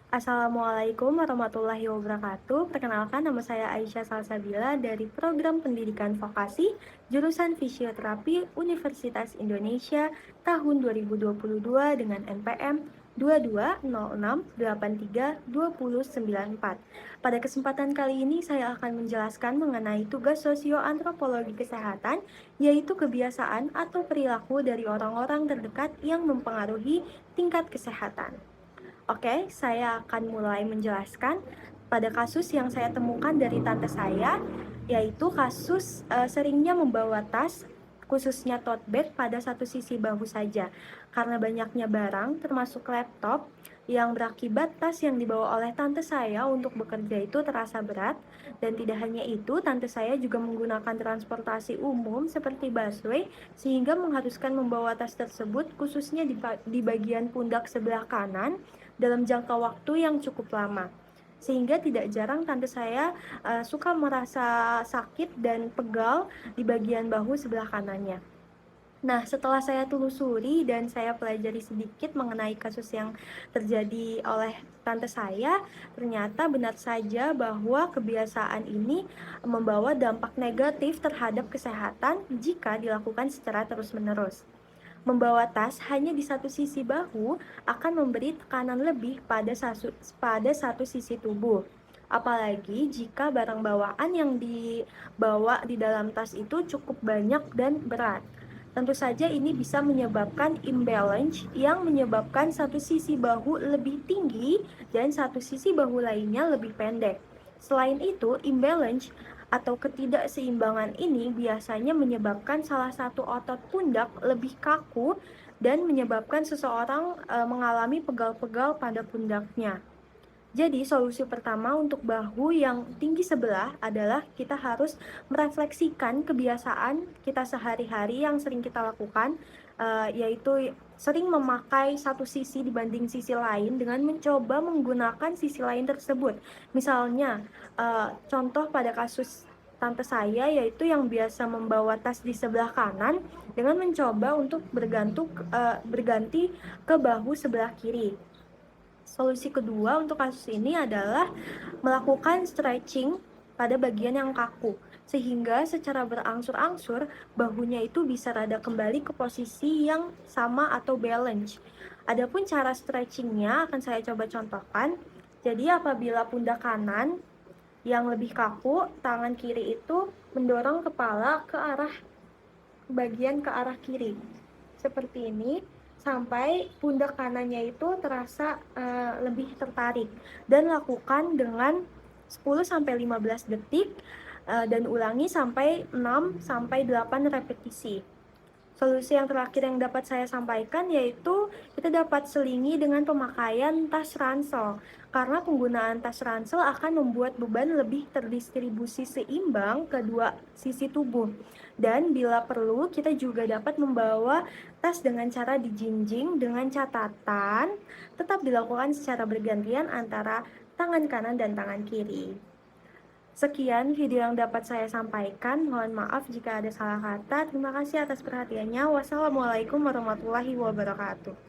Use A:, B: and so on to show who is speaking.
A: Assalamualaikum warahmatullahi wabarakatuh. Perkenalkan, nama saya Aisyah Salsabila dari Program Pendidikan Vokasi jurusan Fisioterapi Universitas Indonesia tahun 2022 dengan NPM 2206832094. Pada kesempatan kali ini saya akan menjelaskan mengenai tugas sosioantropologi kesehatan, yaitu kebiasaan atau perilaku dari orang-orang terdekat yang mempengaruhi tingkat kesehatan. Oke, saya akan mulai menjelaskan pada kasus yang saya temukan dari tante saya, yaitu kasus seringnya membawa tas, khususnya tote bag pada satu sisi bahu saja. Karena banyaknya barang, termasuk laptop, yang berakibat tas yang dibawa oleh tante saya untuk bekerja itu terasa berat. Dan tidak hanya itu, tante saya juga menggunakan transportasi umum seperti busway, sehingga mengharuskan membawa tas tersebut khususnya di bagian pundak sebelah kanan dalam jangka waktu yang cukup lama. Sehingga tidak jarang tante saya suka merasa sakit dan pegal di bagian bahu sebelah kanannya. Nah, setelah saya telusuri dan saya pelajari sedikit mengenai kasus yang terjadi oleh tante saya, ternyata benar saja bahwa kebiasaan ini membawa dampak negatif terhadap kesehatan jika dilakukan secara terus-menerus. Membawa tas hanya di satu sisi bahu akan memberi tekanan lebih pada satu sisi tubuh. Apalagi jika barang bawaan yang dibawa di dalam tas itu cukup banyak dan berat. Tentu saja ini bisa menyebabkan imbalance yang menyebabkan satu sisi bahu lebih tinggi dan satu sisi bahu lainnya lebih pendek. Selain itu, imbalance atau ketidakseimbangan ini biasanya menyebabkan salah satu otot pundak lebih kaku dan menyebabkan seseorang mengalami pegal-pegal pada pundaknya. Jadi, solusi pertama untuk bahu yang tinggi sebelah adalah kita harus merefleksikan kebiasaan kita sehari-hari yang sering kita lakukan, yaitu sering memakai satu sisi dibanding sisi lain dengan mencoba menggunakan sisi lain tersebut. Misalnya, contoh pada kasus tante saya yaitu yang biasa membawa tas di sebelah kanan dengan mencoba untuk berganti ke bahu sebelah kiri. Solusi kedua untuk kasus ini adalah melakukan stretching pada bagian yang kaku, sehingga secara berangsur-angsur bahunya itu bisa rada kembali ke posisi yang sama atau balance. Adapun cara stretchingnya akan saya coba contohkan. Jadi apabila pundak kanan yang lebih kaku, tangan kiri itu mendorong kepala ke arah kiri. Seperti ini sampai pundak kanannya itu terasa lebih tertarik, dan lakukan dengan 10 sampai 15 detik dan ulangi sampai 6 sampai 8 repetisi. Solusi yang terakhir yang dapat saya sampaikan yaitu kita dapat selingi dengan pemakaian tas ransel, karena penggunaan tas ransel akan membuat beban lebih terdistribusi seimbang ke dua sisi tubuh. Dan bila perlu, kita juga dapat membawa tas dengan cara dijinjing dengan catatan tetap dilakukan secara bergantian antara tangan kanan dan tangan kiri. Sekian video yang dapat saya sampaikan. Mohon maaf jika ada salah kata. Terima kasih atas perhatiannya. Wassalamualaikum warahmatullahi wabarakatuh.